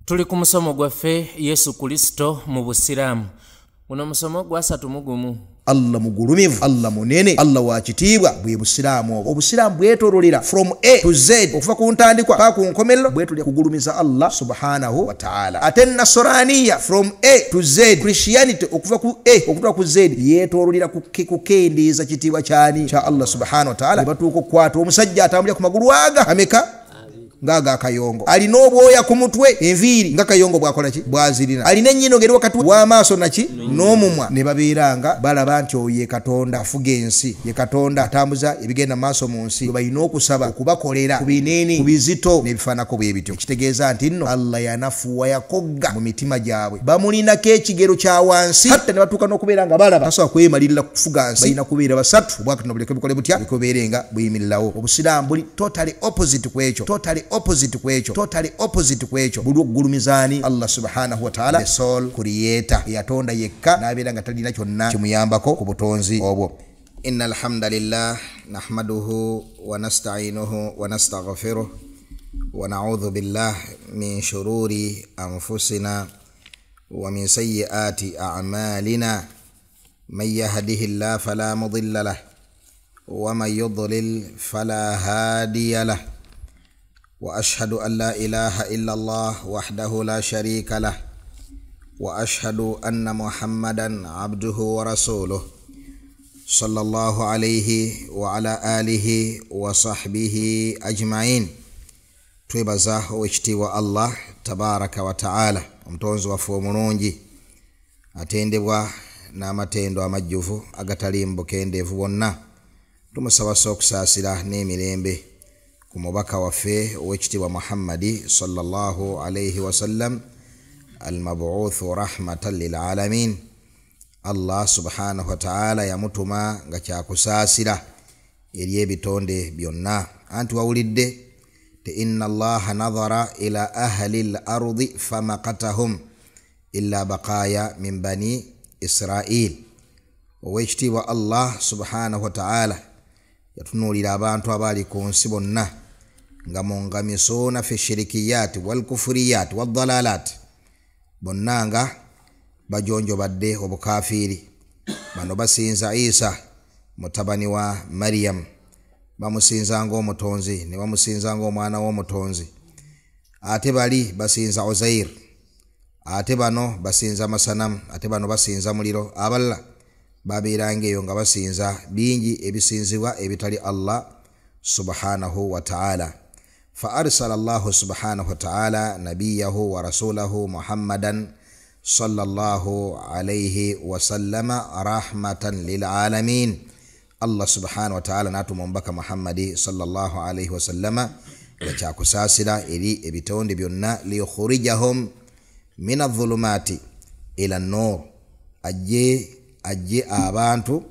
Tuli ku musomo gwaffe Yesu Kristo mu Busiraamu. Uno musomo gwasatu mugumu. Allah mugulumivu, Allah munene, Allah wakitiibwa bwe Busiraamu. Obusiraamu bwetololera from A to Z okuva ku ntandikwa paka ku nkomerero bwetolera kugulumiza Allah subhanahu wa ta'ala. Ate Nasraniya from A to Z, Christianity okuva ku A okutuuka ku Z yetololera kukendeeza kitiibwa kyani kya Allah subhanahu wa ta'ala. Batuuka okukwata omusajja atambulira ku magulu aga ameka ngaga akayongo, alina obwoya ku mutwe, enviiri nga kayongo bwakola ki bwazirina, alina ennyino ngeri wakati w'amaaso naki n'omumwa. Ne babeeranga balaba nti oyo ye Katonda afuga ensi, ye Katonda atambuza ebigenda maaso mu nsi, balina okusaba okubakolera ku binene ku bizito n'ebifaanako bwe bityo. Ekitegeeza nti nno Allah yanafuwa yakogga mu mitima gyabwe, bamulinako ekigero kya wansi, hatta ne batuuka n'okubeera nga balaba tasobola kwemalirira kufuga nsi, balina kubeera basatu obwakatono buleke bukole butya bikobeerenga buyimirirawo. Obusiraamu buli totally opposite kwekyo, totally opposite kwekyo buli okugulumizaani Allah subhanahu wa ta'ala, the soul creator, yatonda yekka n'abeera nga talina kyonna kimuyambako ku butonzi obwo. Innal hamdalillah nahmaduhu wa nasta'inuhu wa nastaghfiruh wa na'udhu billahi min shururi anfusina wa min sayyiati a'malina. Man yahdihillahu fala mudilla lahu wa man yudlil fala hadiya lahu. وأشهد أن لا إله إلا الله وحده لا شريك له وأشهد أن محمدا عبده ورسوله صلى الله عليه وعلى آله وصحبه أجمعين. تبزا واشتوى الله تبارك وتعالى omutonzi waffe omulungi atendebwa n'amatendo amajjuvu agatali mbukendeevu bonna. Tumusaba okusaasira n'emirembe ku mubaka waffe ow'ekitiibwa Muhammadi sallallahu alayhi wasallam al-mab'uuthu rahmatan lil alamin. Allah subhanahu wa ta'ala yamutuma nga kyakusaasira eri ebitonde byonna. Anti wawulidde te inna Allaha nadhara ila ahli al-ardi famaqatahum illa baqaya min bani Israil. Ow'ekitiibwa Allah subhanahu wa ta'ala yatunuulira abantu abali ku nsi bonna nga mungamisuna fi shirikiyati wal kufuriyati wad dalalat, bonna nga bajonjobadde obukafiri. Bano basinza Isa mutabani wa Maryam, bamusinza ng'omutonzi ne bamusinza ng'omwana w'omutonzi. Ate bali basinza Uzair, ate bano basinza masanamu, ate bano basinza muliro. Abalala babeeranga eyo nga basinza bingi ebisinzibwa ebitali Allah subhanahu wa ta'ala. Fa arsala Allah subhanahu wa ta'ala nabiyahu wa rasulahu Muhammadan sallallahu alayhi wa sallama rahmatan lil alamin. Allah subhanahu wa ta'ala natuma omubaka Muhammadi sallallahu alayhi wa sallama ekyakusaasira eri ebitonde byonna liyukhrijahum min adh-dhulumati ila an-nur, ajje abantu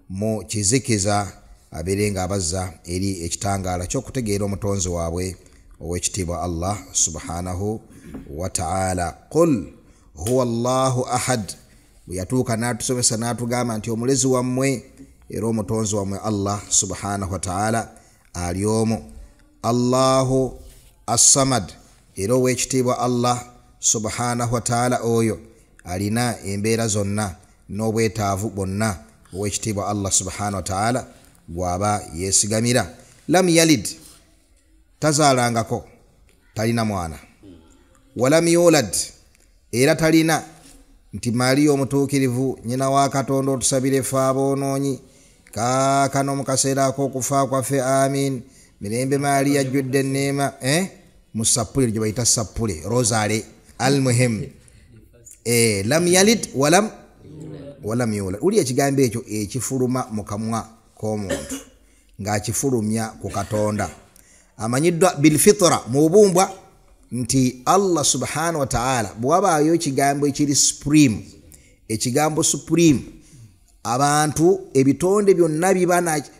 mu kizikiza abeerenga abazza eri ekitangaala ky'okutegeera omutonzi waabwe ow'ekitiibwa Allah subhanahu wa ta'ala. Qul huwa Allahu ahad. Bwe yatuuka n'atusomesa n'atugamba nti omulezi wammwe era omutonzi wammwe Allah subhanahu wa ta'ala ali omu. Allahu as-samad, era ow'ekitiibwa Allah subhanahu wa ta'ala oyo alina embeera zonna n'obwetaavu bwonna. Ow'ekitiibwa Allah subhanahu wa ta'ala gwaba yesigamira. Lam yalid, tazaalangako, talina mwana. Walam yulad, era talina nti Mariya omutuukirivu nyina wa Katonda otusabire ffe aboonoonyi kaakano mu kaseera ak'okufa kwaffe amin. Mirembe Mariya ajjudde enneema. Mu sappule gye bayita sappule rosary al-muhim. Lam yalid walam yulad. Uli ekigambo ekyo ekifuluma mu kamwa k'omuntu ng'akifulumya ku Katonda. Amanyiddwa bil fitra, mu bumbwa, nti Allah subhanahu wa ta'ala bw'abaayo ekigambo ekiri supreme, ekigambo supreme, abantu ebitonde byonna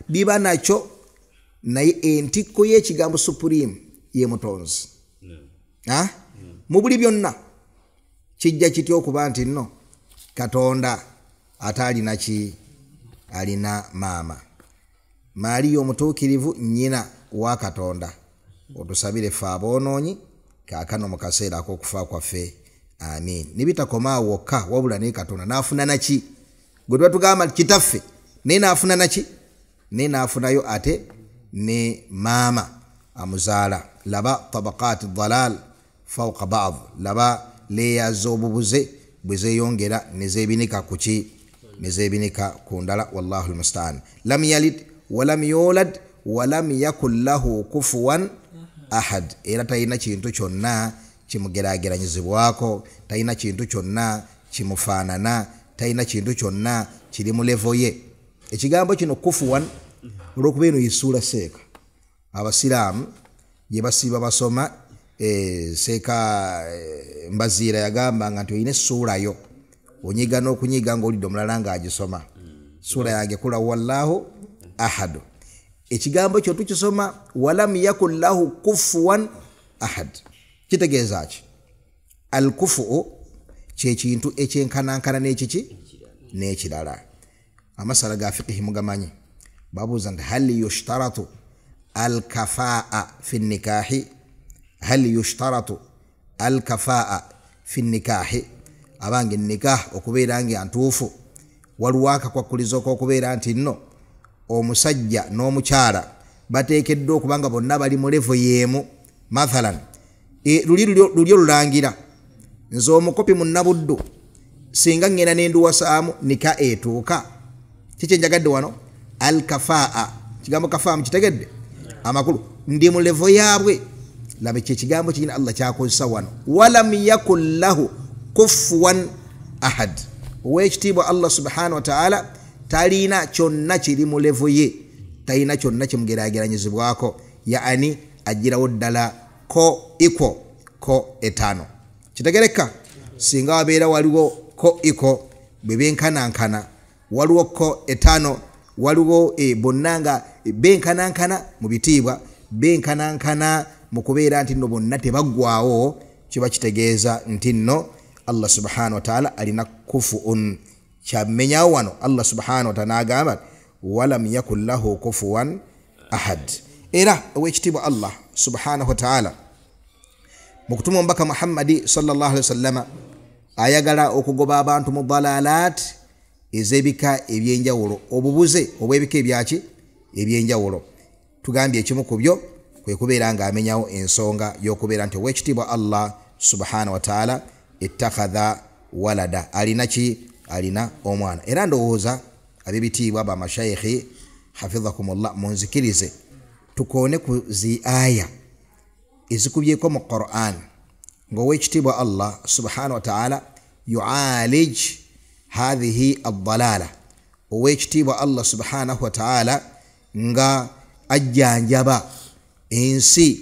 biba nakyo, naye entikko y'ekigambo supreme ye mutonzi. Mu buli byonna kijja kitya okuba nti nno Katonda ate alina ki? Alina maama. Mariya omutuukirivu nyina wa Katonda otusabire ffe aboonoonyi kaakano mu kaseera ak'okufa kwaffe amin. Nibitakomaawo wokka wabula naye Katonda n'afuna naki gwe tuba tugamba kitaffe naye n'afuna naki naye n'afunayo ate ne maama amuzaala. Laba tabaqaati dalal fawqa ba'd, laba leeya z'obubuze bwe zeeyongera ne zeebinika ku ki ne zeebinika ku ndala. Wallahu almustaan. Lam yalid walam yulad walam yakun lahu kufuwan ahad. Era talina kintu kyonna kimugeraageranyizibwako, talina kintu kyonna kimufaanana, talina kintu kyonna kiri mu levo ye. Ekigambo kino kufuwan olw'okuba eno yissuula seeka. Abasiraamu gye basiiba basoma seeka Mbaziira yagamba nga nti olina essuulayo onyiga n'okunyiga ng'olidde omulala ng'agisoma. Ssuula yange kula wallahu ahad. Ekigambo kyo tukisoma walam yakun lahu kufuwan ahad. Kitegeeza ki? Al-kufu kye kintu ekyenkanankana n'ekiki n'ekirala. Amasala ga fiqhi mugamanyi. Babuuza nti hal yushtaratu al-kafaa fi nikahi, hal yushtaratu al-kafaa fi nikahi. Abange nikah okubeera nga ntuufu waliwo akakwakulizo k'okubeera nti nno omusajja n'omukyala bateekeddwa okuba nga bonna bali mu levo y'emu. Mathalan luli olulangira nze omukopi mu Nabuddu singa ngenda n'enduwasaamu nika etuuka. Kiki njagadde wano? Al-kafaa. Kigambo kafaa mukitegedde amakulu ndi mu levo yaabwe. Laba ekigambo kirina Allah kyakozesa wano walam yakun lahu kufuwan ahad. Ow'ekitiibwa Allah subhanahu wa ta'ala talina kyonna kiri mu levo ye, talina kyonna kimugeraageranyizibwako, yaani agirawo ddala ko iko ko etano. Kitegereka singa wabeera waliwo ko iko bwe benkanankana, waliwo ko etano, waliwo bonna nga benkanankana mu bitiibwa, benkanankana mu kubeera nti nno bonna tebaggwaawo, kiba kitegeeza nti nno Allah subhanahu wa ta'ala alina kufuun. Kyamenyawo wano Allah subhanahu wa ta'ala n'agamba walam yakun lahu kufuwan ahad. Era ow'ekitiibwa Allah subhanahu wa ta'ala mu kutuma omubaka Muhammadi sallallahu alaihi wasallama ayagala okugoba abantu mu dalalat ez'ebika ebyenjawulo, obubuze obw'ebika ebyaki ebyenjawulo. Tugambye ekimu ku byo kwe kubeera ng'amenyawo ensonga y'okubeera nti ow'ekitiibwa Allah subhanahu wa ta'ala ittakhadha walada, alina ki? Alina omwana. Era ndowooza ab'ebitiibwa ba mashayikhi hafidhakumullah munzikirize tukoone ku zi aya ezikubyeko mu Qur'an ng'ow'ekitiibwa Allah subhanahu wa ta'ala yu'alij hadhihi ad-dalala. Ow'ekitiibwa Allah subhanahu wa ta'ala nga ajjanjaba ensi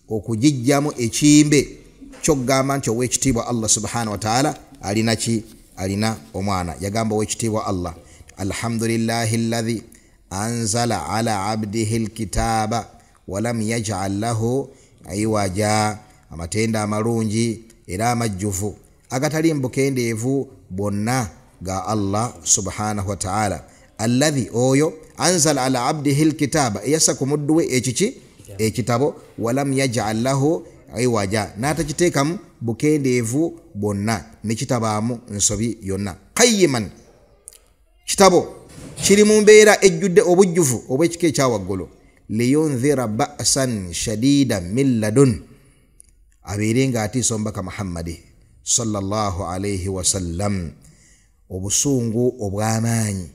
okugijjamu ekimbe kyokugamba nti ow'ekitiibwa Allah subhanahu wa ta'ala alina ki? Alina omwana. Yagamba ow'ekitiibwa Allah alhamdulillahi alladhi anzala ala abdihi alkitaba walam yaj'al lahu iwaja. Amatenda amalungi era amajjuvu agatali mbukendeevu bonna ga Allah subhanahu wa ta'ala. Alladhi oyo anzala ala abdihi alkitaba eyassa ku muddu we ekiki ekitabo walam yaj'al lahu iwaja n'atakiteekamu bukendeevu bwonna ne kitabaamu nsobi yonna. Qayyiman kitabo kiri mu mbeera ejjudde obujjuvu obw'ekika ekyawaggulu. Liyunzira ba'san shadidan min ladun, abeere ng'atiisa omubaka Muhammadi sallallahu alayhi wasallam obusungu obw'amaanyi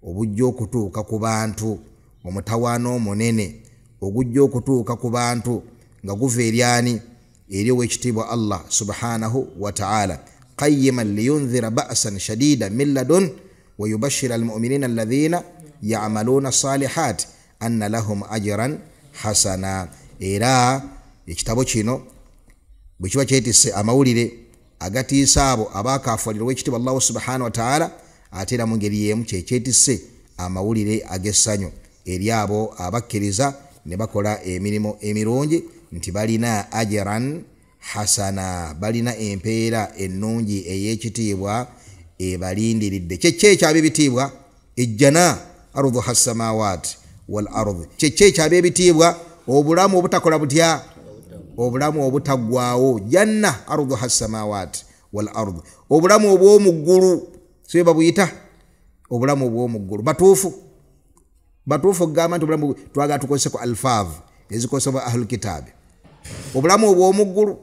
obujja okutuuka ku bantu, omutawaana omunene ogujja okutuuka ku bantu nga guva eryani? Eri ow'ekitiibwa Allah subhanahu wa ta'ala. Qayyiman liyunzira ba'san shadidan min ladun wa yubashshira almu'minina alladhina ya'maluna salihat anna lahum ajran hasana. Era ekitabo kino bwe kiba kyetisse amawulire agatiisa abo abaakafuulira ow'ekitiibwa Allah subhanahu wa ta'ala, ate era mu ngeri y'emu kyekyetisse amawulire ag'essanyu eri abo abakkiriza ne bakola emirimu emirungi nti balina ajran hasana, balina empeera ennungi ey'ekitiibwa ebalindiridde. Kyekyo ab'ebitiibwa ejjana arduha as-samawati wal ardh. Kyekyo ab'ebitiibwa obulamu obutakola butya obulamu obutaggwaawo janna arduha samawati wal ard obulamu obw'omuggulu sibe babuyita obulamu obw'omuggulu batuufu okugamba nti obulamu twagala tukozese ku alfaaz ezikozesebwa ahlul kitaabi obulamu obw'omuggulu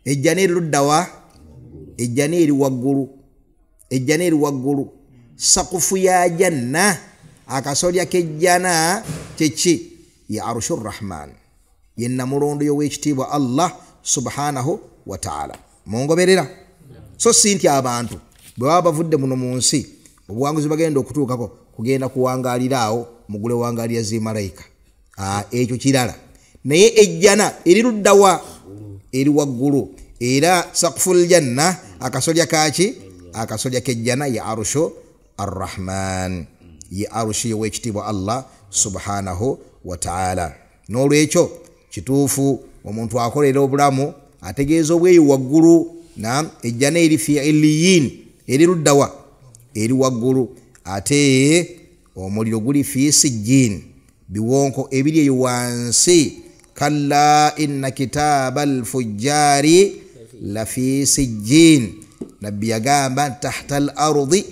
ejjana eriruddawa ejjana eri waggulu sakufu ya janna akasolya k'ejjana kyeki ya arshu rrahman ye namulondo y'owekitiibwa Allah subhanahu wa ta'ala mungoberera so si nti abantu bwe baba bavudde muno mu nsi obuwanguzi bagenda okutuukako kugenda kuwangaalira awo mugule wangaalira zimalayika ekyo kirala naye ejjana eriruddawa eri waggulu era saqful janna akasolya kaki akasolya k'ejjana ya arshu arrahman ye arushi y'owekitiibwa Allah subhanahu wa ta'ala n'olwekyo kituufu omuntu akolera obulamu ategeeza obweyo waggulu na ejjana eri fi illiyin eriruddawa eri waggulu ate omuliro guli fi sijjin biwonko ebiri eyo wansi kalla inna kitaba alfujjari la fi sijjin nabbi yagamba tahta al ardi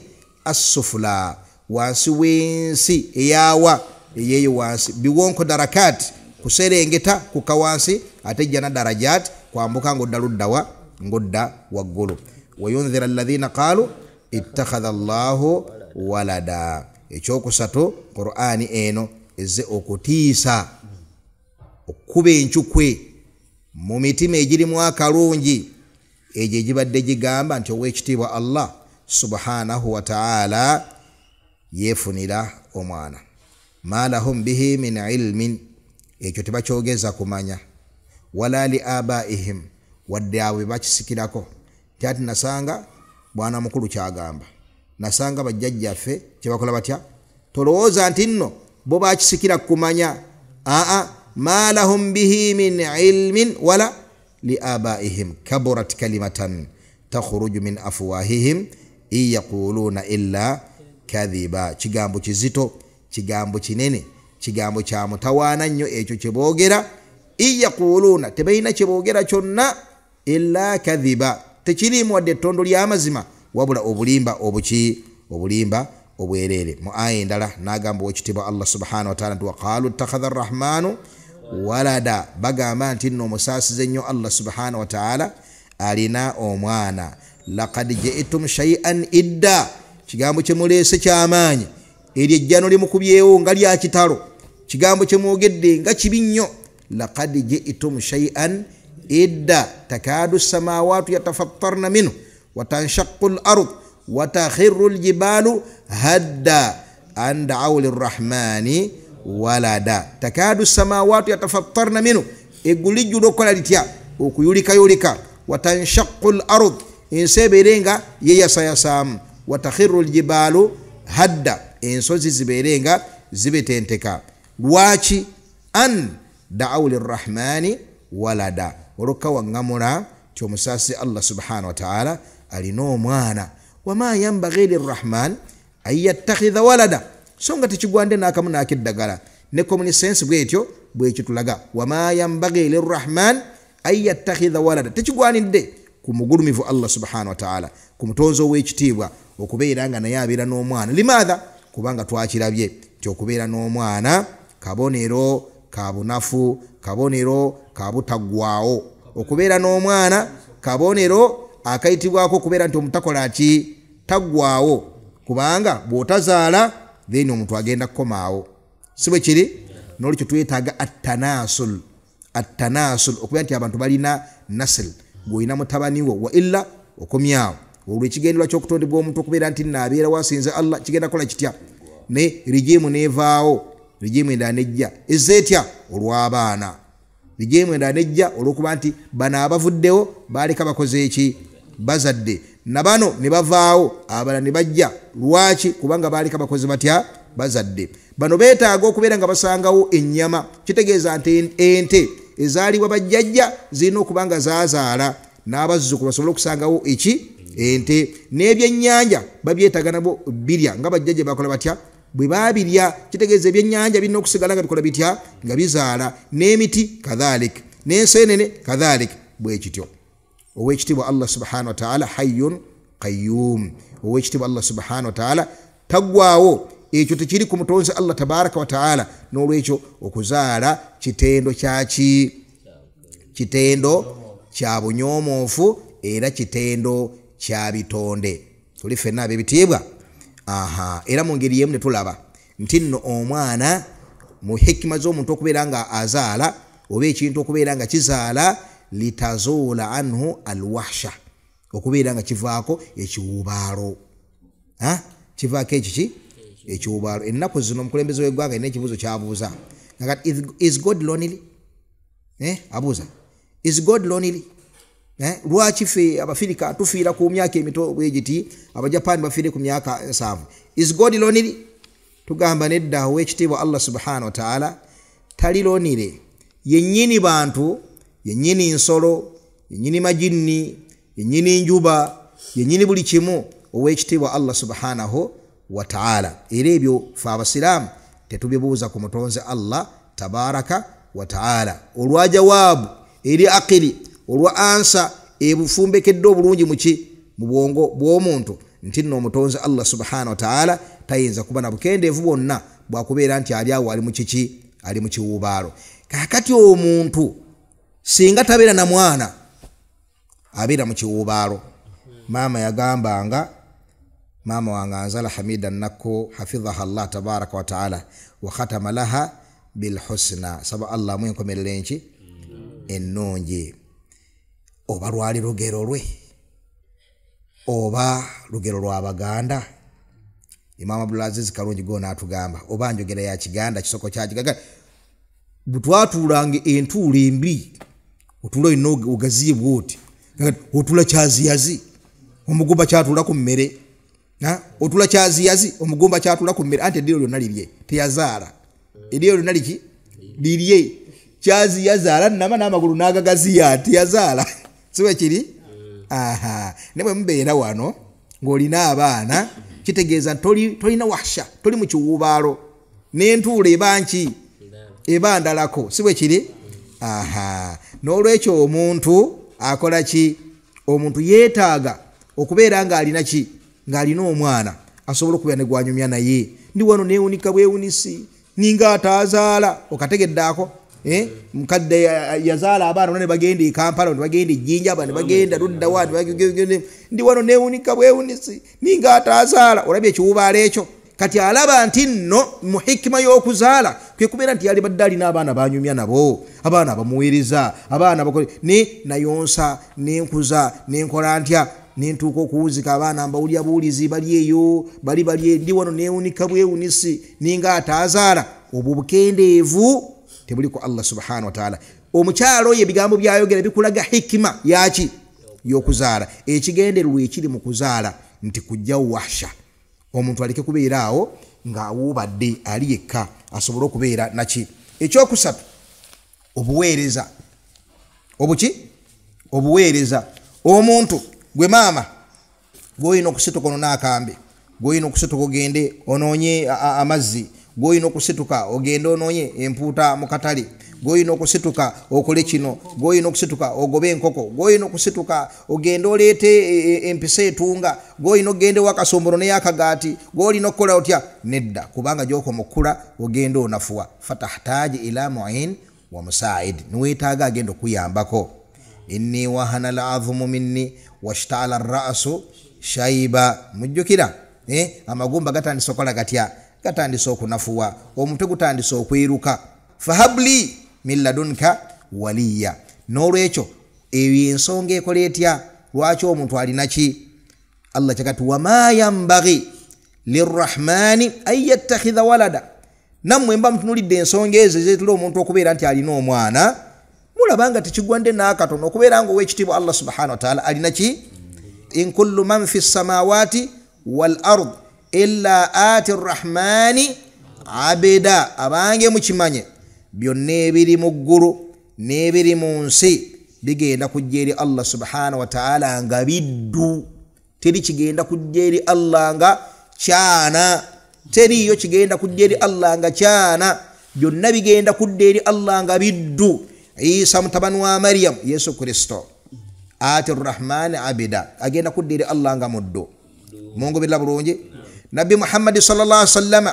assufla wansi wensi eyawa eyeyo wansi biwonko darakat kuserengeta kukawansi ate jana darajat kwambuka ngodda luddawa ngodda waggulu wayunzira alladhina qalu ittakhadha Allahu walada ekyokusatu Qur'ani eno ezze okutiisa okuba enkyukwe mu mitima egirimu akalungi egyo egibadde gigamba nti owekitiibwa Allah subhanahu wa ta'ala yefunira omwana ma lahum bihi min ilmin ekyo tebakyogeza kumanya wala li abaihim wadde awe bakisikirako tyati nasanga bwana mukulu kyagamba nasanga bajjajjaffe kyebakola batya tolowooza nti nno bo bakisikira kumanya ma lahum bihi min ilmin wala li abaihim kaburat kalimatan takhruju min afwahihim in yaquluna illa kadhiba kigambo kizito kigambo kinene kigambo kya mutawaana nnyo ekyo kyeboogera in yaquluna tebalina kyeboogera kyonna illa kadhiba tekirimu wadde ettondo ly'amazima wabula obulimba obulimba obwereere mu aya endala n'agamba owekitiibwa Allah subhanahu wa ta'ala nti waqaalu ittakhadha arrahmanu walada bagamba nti nno omusaasize nnyo Allah subhanahu wa ta'ala alina omwana laqad ji'tum shay'an idda kigambo kyemuleese ky'amaanyi eryo ejjano limukubyewo nga lya kitalo kigambo kyemwogedde nga kibi nnyo laqad ji'tum shay'an idda takadu samawatu yatafattarna minhu watanshaqu al-ard watakhiru al-jibalu hadda an da'aw lirrahmani walada takadu samawatu yatafattarna minhu egulijjulo kola litya okuyulika watanshaqu al-ard enseberenga yeyasayasamu watakhiru al-jibalu hadda ensozi ziberenga zibetenteka lwaki an da'aw lirrahmani walada oloka wangamula ti omusaasi Allah subhanahu wa ta'ala alina omwana wama yambaghi lirrahman an yattakhidha walada so nga tekigwande n'akamu n'akeddagala ne common sense bwetyo bwekitulaga wama yambaghi lirrahman an yattakhidha walada tekigwanidde ku mugulumivu Allah subhanahu wa ta'ala ku mutonzi ow'ekitiibwa okubeera nga naye abeera n'omwana limaadha kubanga twakirabye nti okubeera n'omwana kabonero ka bunafu kabonero ka butaggwaawo okubeera n'omwana kabonero akayitibwako okubeera nti omutakola ki taggwaawo kubanga bw'otazaala then omuntu agenda kukomaawo si bwe kiri n'olwekyo twetaaga attanasul okubeera nti abantu balina nasil gw'olina mutabani wo wa illa okomyawo olw'ekigendera ky'okutondebwa omuntu okubeera nti naabeera wasinze Allah kigenda kola kitya ne rijimu nevaawo rijimu endala nejja ezze etya olw'abaana rijimu endala nejja olw'okuba nti bano abavuddewo baaleka bakoze eki bazadde na bano ne bavaawo abala ne bajja lwaki kubanga baaleka bakoze batya bazadde bano beetaaga okubeera nga basangawo ennyama kitegeeza nti ente ezaalibwa bajjajja zirina okuba nga zaazaala n'abazzukulu basobole okusangawo eki ente n'ebyennyanja babyetaaga nabo birya nga bajjajja bakola batya bwe babirya kitegeeza ebyennyanja birina okusigala nga bikola bitya nga bizaala n'emiti kadhalik n'ensenene kadhalika bwe kityo. Owekitiibwa Allah subhanahu wa ta'ala hayyun qayyum. Owekitiibwa Allah subhanahu wa ta'ala taggwaawo, ekyo tekiri ku mutonzi Allah tabaraka wa ta'ala. N'olwekyo okuzaala kitendo kyaki? Kitendo kya bunyoomoofu era kitendo kya bitonde. Tuli ffenna ab'ebitiibwa. Era mu ngeri yemu ne tulaba nti nno omwana mu hikima z'omuntu okubeera nga azaala oba ekintu okubeera nga kizaala litazuula anhu alwahsha, okubeera nga kivaako ekiwuubaalo. Kivaako ekiki? Ekiwuubaalo. Ennaku zino omukulembeze w'eggwanga alina ekibuuzo kyabuuza. Is God lonely? Abuuza. Is God lonely? Lwaki ffe Abafirika tufiira ku myaka emito bwe giti, Abajapani bafiire ku myaka 7? Is God lonely? Tugamba nedda. Owekitiibwa Allah subhanahu wa ta'ala tali lonely. Yennyini bantu, yennyini nsolo, yennyini majinni, yennyini njuba, yennyini buli kimu. Owekitiibwa Allah subhanahu wa ta'ala. Era ebyo ffe Abasiraamu tetubibuuza ku mutonzi Allah tabaraka wa ta'ala. Olwa jawaabu eri akili, olwa ansa ebufumbekedde obulungi mu bwongo bw'omuntu nti nno omutonzi Allah subhanahu wa ta'ala tayinza kuba na bukendeevu bwonna bwakubeera nti ali awo ali mu kiki? Ali mu kiwuubaalo. Kakati omuntu singa tabeera na mwana abeera mu kiwuubaalo. Maama yagambanga, maama wange anzala Hamida Nakko hafidhaha Allah tabaraka wa ta'ala wa khatama laha bil husna. Saba Allah mwenkomerere enki ennungi. Oba lwali lugero lwe oba lugero lwa Baganda. Imam Abdulaziz Kalungi gona atugamba oba njogera ya Kiganda kisoko kya Kigaga butwatulange entuula embi otulo ino ogazibwa oti otula kyaziyazi omugumba kyatula ku mmere. Otula kyaziyazi omugumba kyatula ku mmere. Anti eddiro lyonna lirye teyazaala. Eddiro lyonna liki? Lirye. Kyaziyazaala nama n'amagulu n'agagaziya teyazaala. Siwe kiri? Ne bwe mubeera wano ng'olina abaana kitegeeza tolina wahsha, toli mu kiwuubaalo. N'entuula eba nki? Eba ndalako. Siwe kiri? N'olwekyo omuntu akola ki? Omuntu yeetaaga okubeera ng'alina ki? Ng'alina omwana asobola okubeera ne gwanyumya naye. Ndi wano neewunika bwewunisi ninga ataazaala. Okategeddaako? Mukadde yazaala abaana ne bagenda e Kampala, ne bagenda e Jjinja, ne bagenda Luddawa, ndi wano neewunika bwewunisi ninga ataazaala. Olabye ekiwuubaalo ekyo? Kati alaba nti nno mu hikima y'okuzaala kwe kubeera nti yali badde alina abaana banyumya nabo, abaana abamuweereza, abaana nayonsa nenkuza nenkola ntya nentuuka okuwuzika abaana mbawulya buwulizi bali eyo bali ndi wano neewunika bwewunisi ninga ataazaala. Obwo bukendeevu tebuli ku Allah subhanahu wa ta'ala. Omukyalo oyo ebigambo byayogera bikulaga hikima yaki? Y'okuzaala. Ekigendererwa ekiri mu kuzaala nti kujja wahsha. Omuntu aleke kubeera awo ng'awuubadde ali yekka, asobole okubeera naki? Ekyokusatu, obuweereza. Obuki? Obuweereza. Omuntu gwe maama gw'olina okusituka ono n'akambe, gw'olina okusituka ogende onoonye amazzi, gw'olina okusituka ogende onoonye empuuta mu katale, gw'olina okusituka okole kino, gw'olina okusituka ogobe enkoko, gw'olina okusituka ogende oleete empisa etunga, gw'olina ogende wakasombono n'eyakagaati, gw'olina okukola otya? Nedda, kubanga gy'okoma okkula ogende onafuwa. Fatahtaji ila mu'in wa musaid. Niweetaaga agenda okuyambako. Inni wahana al-'azmu minni washta'ala ar-ra'su shayba. Mujjukira amagumba gatandise okola gatya? Gatandise okunafuwa, omutwe gutandise okweruka. Fahabli min ladunka waliya. N'olwekyo eyo ensonga ekola etya? Lwaki omuntu alina ki? Allah kyagati wama yambaghi lirrahmani an yattakhidha walada. Nammwe mba mutunulidde ensonga ezo ezeetula omuntu okubeera nti alina omwana, mulabanga tekigwande n'akatono okubeera nga ow'ekitiibwa Allah subhanahu wa ta'ala alina ki? In kullu man fi samawati wal ard illa ati rrahmani abeda. Abange mukimanye byonna ebiri mu ggulu n'ebiri mu nsi bigenda kujja eri Allah subhanahu wa ta'ala nga biddu. Teri kigenda kujja eri Allah nga kyana. Teriyo kigenda kujja eri Allah nga kyana. Byonna bigenda kudda eri Allah nga biddu. Isa mutabani wa Maryam Yesu Kristo ati Rahman abida agenda kuddira Allah nga muddo Mungu bila bulungi Nabi Muhammad sallallahu alaihi wasallam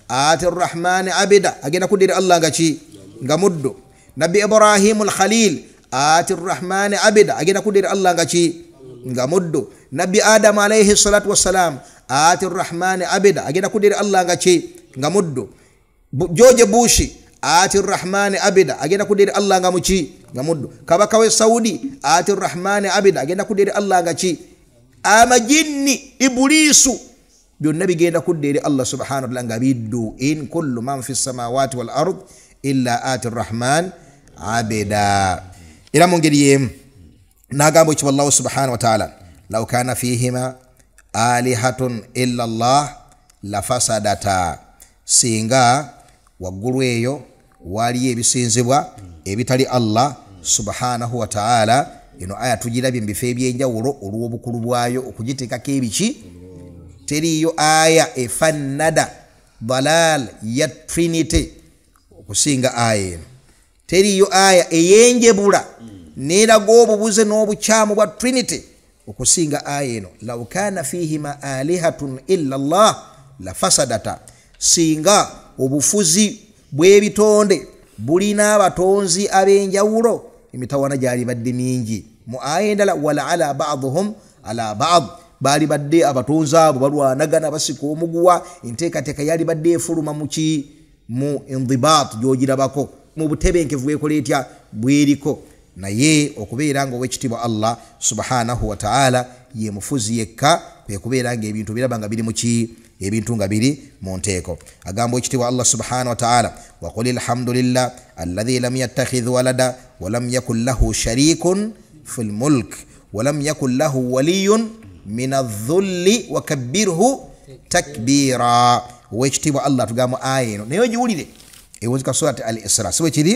ati Rahman abida agenda kuddira Allah nga muddo Nabi Ibrahim al-Khalil ati Rahman abida agenda kuddira Allah nga muddo Nabi Adam alayhi salatu wassalam ati Rahman abida agenda kuddira Allah nga muddo George Bush ati Rahman abida agenda kuddira Allah nga muddo kabaka we Saudi ati Rahman abida agenda kuddira Allah nga amajinni ibulisu byonna bigenda kuddira Allah subhanahu wa ta'ala nga biddu in kullu man fi samawati wal ard illa ati Rahman abida ila mungeri yemu nagambo ki wallahu subhanahu wa ta'ala law kana fihima alihatun illa Allah la fasadata singa waggulu eyo wali ebisinzibwa ebitali Allah subhanahu wa ta'ala ino aya tugirabye mbife ebyenjawulo olw'obukulu bwayo okugitekako ebiki teriyo aya efannada dalal ya trinity okusinga aya eno teriyo aya eyenjebula neraga obubuze n'obukyamu bwa trinity okusinga aya eno law kana fihima alihatun illa Allah la fasadata singa obufuzi bw'ebitonde bulina abatonzi ab'enjawulo emitawana gyali badde mingi mu aya endala wala ala ba'dhum ala ba'd bali badde abatonzi abo balwanagana basika omuguwa enteekateeka yali badde efuluma mu indibat gyogirabako mu butebenkevu bwekola etya bweriko naye okubeera nga ow'ekitiibwa Allah subhanahu wa ta'ala ye mufuzi yekka kwe kubeera nga ebintu biraba nga biri mu ebintu nga biri mu nteeko agamba ekitiibwa Allah subhanahu wa ta'ala wa qul alhamdulillah alladhi lam yattakhidh walada wa lam yakul lahu sharikun fil mulk wa lam yakul lahu waliyyun min adh-dhulli wa kabbirhu takbira ow'ekitiibwa Allah tugamba aya eno naye ogiwulire ewozika surati al-Isra siwe kiri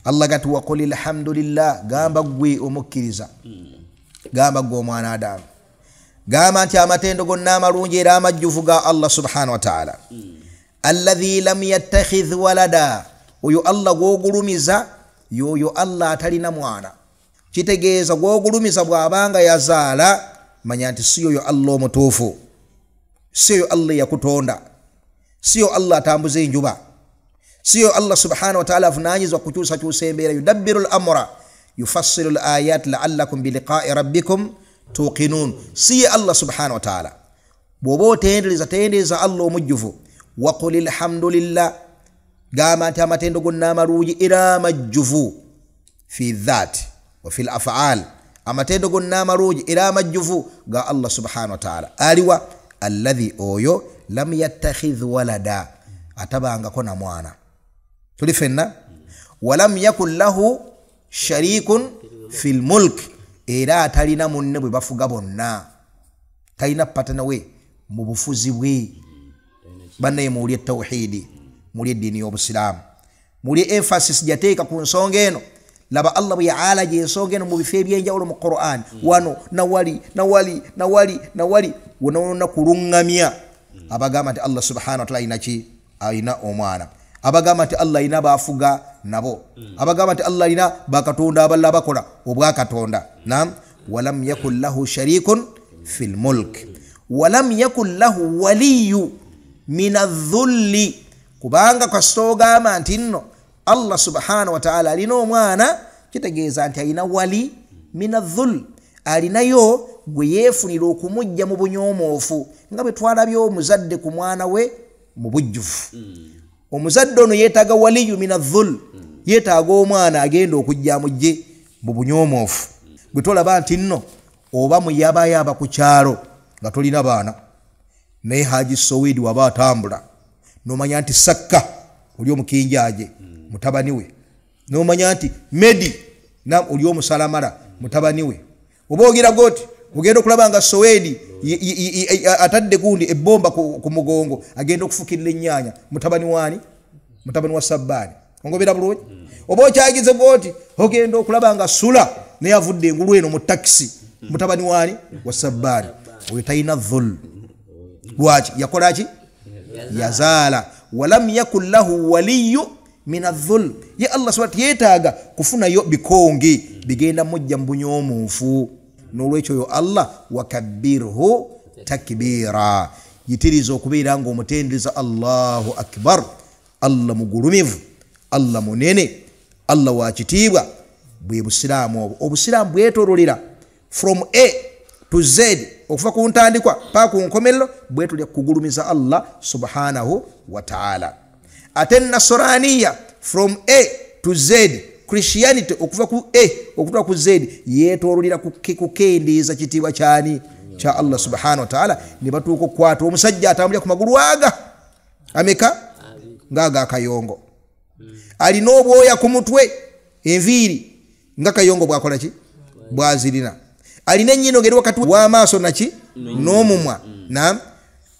Allah gati wa qul alhamdulillah gamba gwe omukkiriza gamba gwe omwana Adamu gamba nti amatendo gonna amalungi era amajjuvu ga Allah subhanahu wa ta'ala alladhi lam yattakhidh walada oyo Allah gwogulumiza yoyo Allah atalina mwana kitegeeza gwogulumiza bw'abanga yazaala manya nti si yoyo Allah omutuufu si yoyo Allah yakutonda si yoyo Allah atambuza enjuba siyo Allah subhanahu wa ta'ala avunaanyizibwa kukyusa embeera yudabbiru al-amra yufassilu al-ayat la'allakum biliqa'i rabbikum tuqinun siye Allah subhanahu wa ta'ala bw'oba otendereza Allah omujjuvu wa qul alhamdulillah gamba nti amatendo gonna amalungi era amajjuvu fi dhati wa fi al-af'al amatendo gonna amalungi era amajjuvu ga Allah subhanahu wa ta'ala aliwa alladhi oyo lam yattakhidh walada atabangako na mwana tulifenna walam yakul lahu sharikun fil mulk era atalina munne bwe bafuga bonna talina patana we mu bufuzi bwe banne muuli tawhidi muuli dini y'obusiramu muuli emphasis jateeka ku nsonga eno laba Allah bwe yaala je ensonga eno mu bifo ebyenjawulo mu Qur'an wano nawali wona kulungamya abagamba nti Allah subhanahu wa ta'ala ayina omwana abagamba nti Allah ayina bafuga nabo abagamba nti Allah ayina bakatonda aballa bakola obwakatonda nam walam yakul lahu sharikun fil mulk walam yakul lahu waliyyu min adh-dhulli kubanga kasogama nti nno Allah subhanahu wa ta'ala alina omwana kitegeeza nti ayina wali min adh-dhull alinayo gwe yeefunira okumujja mu bunyomoofu nga bwe twalabye omuzadde ku mwana we mu bujjufu omuzadde ono yeetaaga waliyu min adh-dhull yeetaaga omwana agenda okujja mujje mu bunyomoofu bwe tolaba nti nno oba muyabayaba ku kyalo nga tolina baana naye Haji Sowedi waba atambula nomanya nti Sakka oli omukinjaaje mutabani we nomanya nti Medi oli omusalamala mutabani we oba ogira goti ogenda okulaba nga Sowedi atadde gundi ebbomba ku mugongo agenda okufukirira ennyanya mutabani wani mutabani wa Sabbani ongobera bulungi oba okyagize goti ogenda okulaba nga Sula naye avudde engulu eno mu taxi mutabani wani wa Sabbani oyo talina dhul lwaki yakola ki yazaala walam yakul lahu waliyyu min adh-dhulm. Ye Allah subhanahu yetaaga kufunayo bikonge bigenda mujja mbunyomufu. Nolwekyo yo Allah wakabbirhu takbira. Yitiriza okubeera nga omutendeza Allahu akbar. Allah mugulumivu, Allah munene, Allah wa kitiibwa. Bwe busiraamu obwo. Obusiraamu bwetololera from A to Z okuva ku ntandikwa paka ku nkomerero bwetolya kugulumiza Allah subhanahu wa ta'ala. Ate nasraniya from A to Z, Christianity okuva ku A okutuuka ku Z yetololera kukendeeza kitiibwa kyani kya Allah subhanahu wa ta'ala. Ne batuuka okukwata omusajja atambulira ku magulu aga ameka ngaaga akayongo, alina obwoya ku mutwe, enviiri nga kayongo bwakola ki bwazirina, alina ennyino ngeri wakati w'amaaso naki n'omumwa.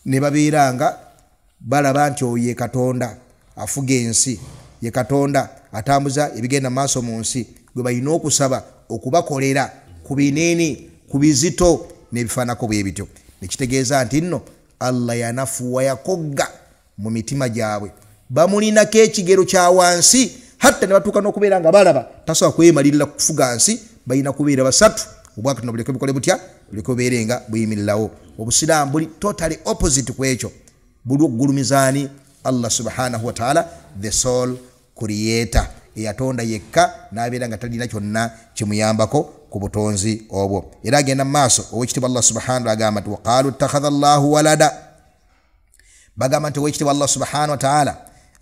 Ne babeeranga balaba nti oyo ye Katonda afuga ensi, ye Katonda atambuza ebigenda maaso mu nsi, gwe balina okusaba okubakolera ku binene ku bizito n'ebifaanako bwe bityo. Nekitegeeza nti nno Allah yanafuwa yakogga mu mitima gyabwe, bamulinako ekigero kya wansi, hatta ne batuuka n'okubeera nga balaba tasobola kwemalirira kufuga nsi, balina kubeera basatu. Obwakatonda buleke bukole butya, buleke bubeere nga buyimirirawo. Obusiraamu buli totally opposite ku ekyo, buli okugulumizaani Allah subhanahu wa ta'ala, the sole creator, eyatonda yekka n'abeera nga talina kyonna kimuyambako ku butonzi obwo. Era agenda mu maaso ow'ekitiibwa Allah subhanahu agamba nti waqaalu ittakhadha Allahu walada, bagamba nti ow'ekitiibwa Allah subhanahu wa ta'ala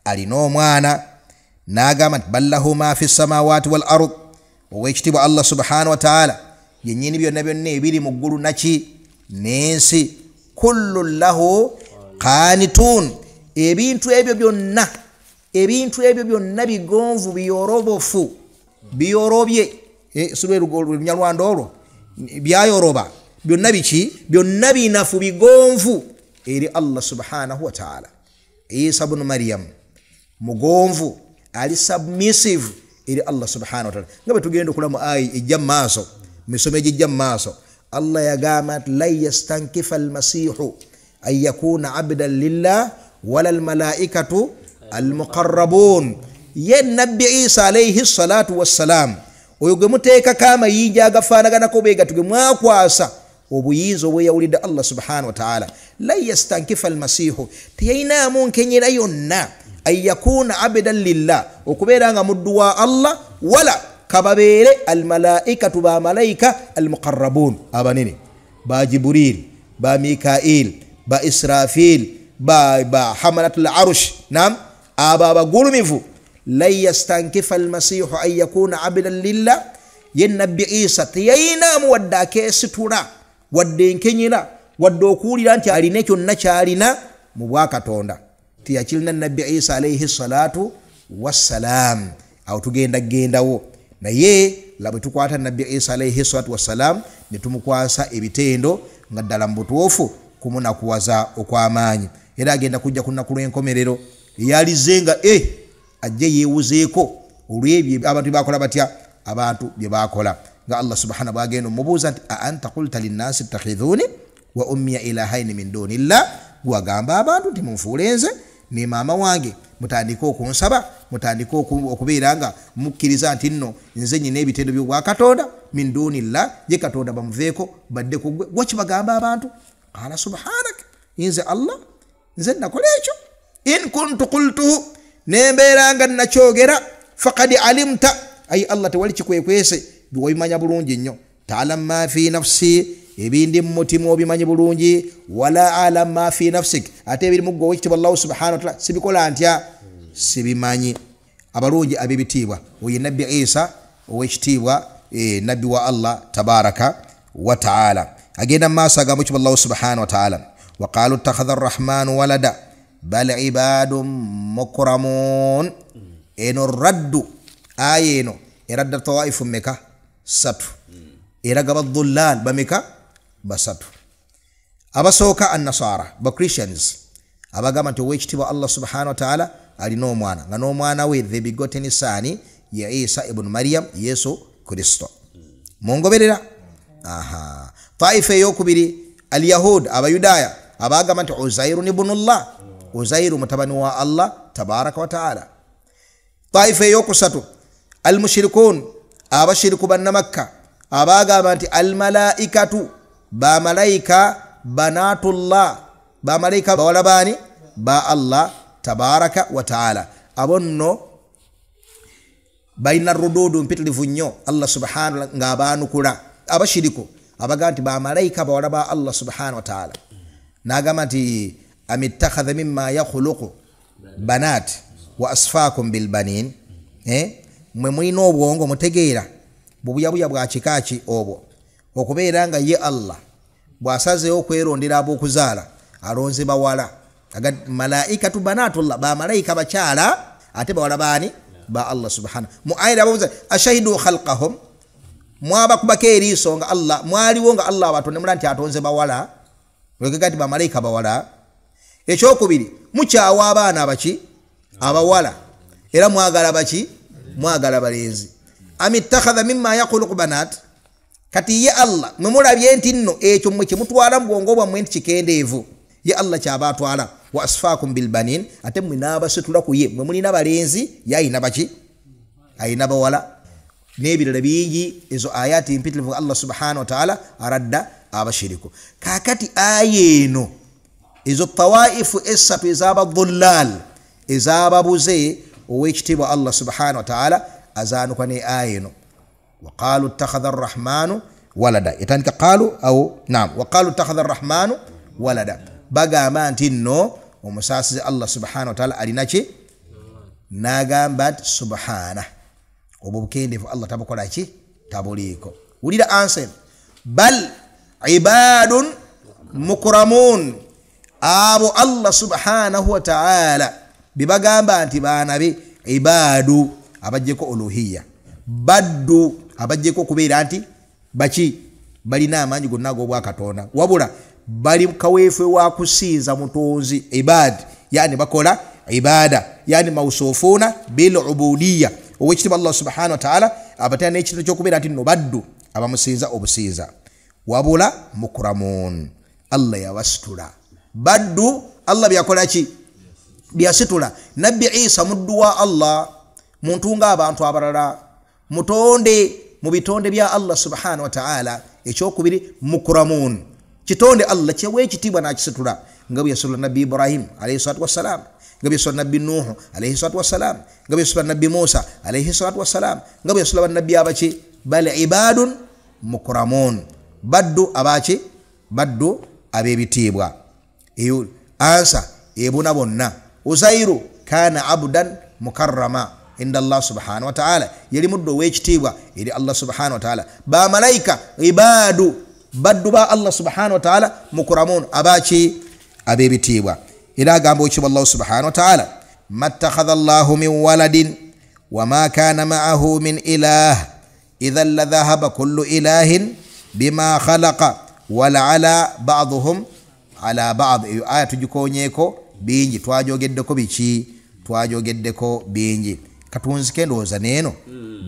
alina omwana, n'agamba nti bal lahu ma fi samawati wal ard. Ow'ekitiibwa Allah subhanahu wa ta'ala yennyini byonna byonna ebiri mu ggulu naki n'ensi, kullu lahu qanitun. Ebintu ebyo byonna bigonvu, biyorobofu, biyorobye lunyalwanda olwo byayoroba, byonna biki, byonna binafu bigonvu eri Allah subhanahu wa ta'ala. Isa ibn Maryam mugonvu, ali submissive eri Allah subhanahu wa ta'ala. Nga bwe tugenda okulamu ayi ejja mu maaso, misomo egijja mu maaso, Allah yagamba nti lan yastankifa almasihu an yakuna abdan lillah wala almalaikatu almuqarrabun. Ye nabbi Isa alayhi salatu wassalam oyo gwe muteekako amayinja agafaanaganako bwe gatyo, gwe mwakwasa obuyinza obweyawulidde Allah subhanahu wa ta'ala. Lan yastankifa almasihu, teyayinaamu nkenyera yonna an yakuna abdan lillah, okubeera nga muddu wa Allah, wala kababeere almalaikatu ba malaika almuqarrabun, abanene ba Jibril, ba Mikail, ba Israfil, ba hamalatul arush, nam aba abagulumivu. Lan yastankifa almasihu an yakuna abdan lillah, ye nabbi Isa teyayinaamu wadde akeesitula, wadde enkenyera, wadde okuwulira nti alina kyonna kyalina mu bwakatonda. Tiyakirina nabbi Isa alayhi salatu wassalam. Awo tugendawo naye labwe tukwata nabbi Isa alayhi salatu wassalam ne tumukwasa ebitendo nga ddala mu butuufu kumunakuwaza okw'amaanyi. Era agenda kujja kunaku lw'enkomerero eyalizenga ajje yeewuzeeko olw'ebyo abantu bakola batya, abantu bye bakola. Nga Allah subhanahu bw'agenda omubuuza nti a anta qulta linnaasi ittakhidhuuni wa ummiya ilahaini min dunillah, gwagamba abantu nti munfuule nze ne maama wange mutandike okunsaba, mutandike okubeera nga mukkiriza nti nno nze nyina ebitendo by'obwakatonda min dunillah, ye Katonda bamuveeko badde ku ggwe. Gwe kibagamba abantu? Qala subhanaka, nze Allah nze nakola ekyo. In kuntu qultuhu, nembeera nga nakyogera, faqad alimta, ayi Allah tewali kikwekwese, biwabimanya bulungi nnyo. Ta'lam ma fi nafsi, ebindi mu mutima obimanyi bulungi, wala alam ma fi nafsik, ate ebiri mu ggwe ow'ekitiibwa Allah subhanahu wa ta'ala sibikola ntya, sibimanyi. Abalungi ab'ebitiibwa oye nabbi Isa ow'ekitiibwa nabbi wa Allah tabaraka wa ta'ala. Agenda mu maaso agamba ekitiibwa Allah subhanahu wa ta'ala, wa qalu ittakhadha arrahmanu walada bal ibadun mukramun. Eno raddu aya eno eradda tawaifu meka satu, eraga badhullal bameka basatu. Abasooka annasara ba Christians abagamba nti ow'ekitiibwa Allah subhanahu wa ta'ala alina omwana, nga n'omwana we the begotten son ya Isa ibn Maryam, Yesu Kristo. Mungoberera? Aha. Taifa ey'okubiri al-Yahud, abayudaaya abagamba nti Uzairu ibnullah, Uzairu mutabani wa Allah tabaraka wa ta'ala. taifa eyokusatu almushrikun abashiriku banna makka abagamba nti almalaikatu bamalayika banatullah bamalayika bawala bani ba Allah tabaraka wa taala abonno balina rududu mpitirivu nnyo Allah subhanahu nga abanukula abashiriku abaga nti bamalayika bawala ba Allah subhanahu wa taala nagamba nti amittakhadha mimma yakhluqu banat wa asfaakum bilbanin mwe mulina obwongo mutegeera bubuyabuya bwa kikaaki obwo okubeera nga ye Allah bwasazeewo okwerondera ab'okuzaala alonze bawala aga malaikatu banatullah bamalayika bakyala ate bawala bani ba Allah subhanahu mu ayira babuza ashahidu khalqahum mwaba kubaka eriiso nga Allah mwaliwo nga Allah abatonde mulanti atonze bawala wegati bamalayika bawala ekyokubiri mukyawa abaana baki abawala era mwagala baki mwagala balenzi amittakhadha mimma yakhluqu banat kati ye Allah mwemulabye nti nno ekyo mwe kimutwala mu bwongo bwammwe nti kikendeevu ye Allah kyabatwala wa asfaakum bilbanin ate mwe n'abasitula ku ye mwe mulina balenzi yayina baki ayina bawala n'ebirala bingi ezo ayati mpitirivu Allah subhanahu wa ta'ala aradda abashiriku kakati ayeno ezo tawaifu esatu ez'abadhullal ezababuze owekitibwa Allah subhanahu wa ta'ala azanuka ne ayeno وقالوا اتخذ الرحمن ولدا يتانك قالوا أو نعم وقالوا اتخذ الرحمن ولدا بقى ما انتنو ومساسس الله سبحانه وتعالى أريناكي ناقام بات سبحانه وببكين دفع الله تبقى لكي تبوليكو وليد أنسل بل عباد مكرمون أبو الله سبحانه وتعالى ببقى ما انتبانا بي عباد أبجيكو ألوهية baddu abajjeko kubeera nti baki balina amanyi gonna gobwa Katonda wabula bali kaweefwe wa kusinza mutonzi ibad yani bakola ibada yani mausufuna bil ubudiyya owekitibwa Allah subhanahu wa ta'ala abatana n'ekintu ky'okubeera nti no baddu abamusinza obusinza wabula mukramun Allah yawasitula baddu Allah byakola ki byasitula nabbi Isa muddu wa Allah muntu nga abantu abalala mutonde mu bitonde bya Allah subhanahu wa ta'ala ekyokubiri mukramun kitonde Allah kyewe kitibwa nakisitula nga bwe yasula nabbi Ibrahim alayhi salatu wassalam nga bwe yasula nabbi Nuh alayhi salatu wassalam nga bwe yasula nabbi Musa alayhi salatu wassalam nga bwe yasula nabbi abaki bal ibadun mukramun baddu abaki baddu abebitibwa eyo ansa ebuna bonna Uzairu kana abdan mukarrama inda Allah subhanahu wa ta'ala yali muddo wekitibwa eri Allah subhanahu wa ta'ala ba malaika ibadu baddu ba Allah subhanahu wa ta'ala mukramun abachi abebitibwa ila gambo chi Allah subhanahu wa ta'ala mattakhadha Allah min waladin wama kana ma'ahu min ilah idhan la dhahaba kullu ilahin bima khalaqa wala ala ba'dhum ala ba'd aya tujikonyeko bingi twajogeddeko biki twajogeddeko bingi katunzike ndowooza neeno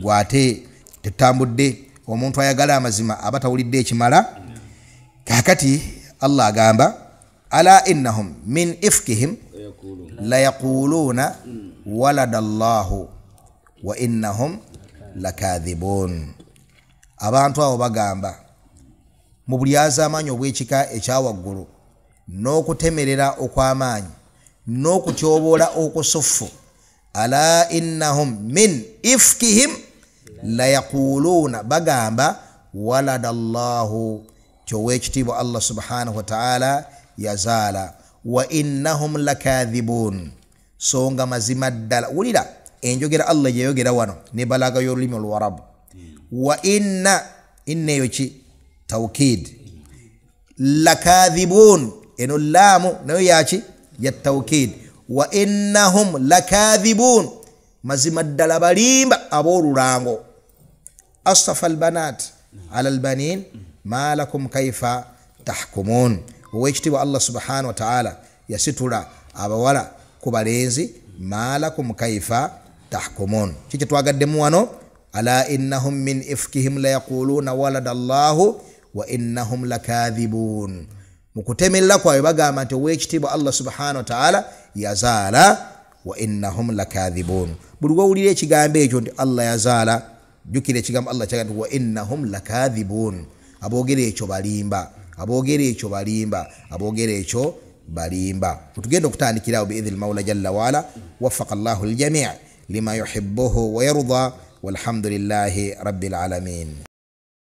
gwate tetambudde omuntu ayagala amazima abatawulidde ekimala kakati Allah agamba ala innahum min ifkihim la yaquluna walada Allahu wa innahum lakadhibun abantu abo bagamba mu buli azamanyi obwekika ekyawaggulu n'okutemerera okw'amaanyi n'okutyoboola okusufu ala innahum min ifkihim la yaquluna bagamba walada Allahu kyowekitibwa Allah subhanahu wa ta'ala yazala wa innahum lakadhibun songa mazima ddala wulira enjogera Allah yayogera wano ne balaga y'olulimi olwarabu wa inna yoki tawkid lakadhibun eno lamu nayo yaki ya tawkid wa innahum lakadhibun mazima ddala balimba abolulango astafa albanat ala albanin ma lakum kayfa tahkumun wekitibwa Allah subhanahu wa ta'ala yasitula abawala kubalenzi ma lakum kayfa tahkumun kiki twagaddemu wano ala innahum min ifkihim la yaquluna walada Allahu wa innahum lakadhibun mukutemelera kwawe bagamba nti owekitibwa Allah subhanahu wa ta'ala yazala wa innahum lakadhibun buli wawulira ekigambo ekyo nti Allah yazaala jukira ekigambo Allah kyaga nti wa innahum lakadhibun aboogera ekyo balimba aboogera ekyo balimba. Tugenda okutandikirawo biidhni mawla jalla waala waffaqa Allahu aljami' lima yuhibbuhu wa yarda walhamdulillahi rabbil alamin.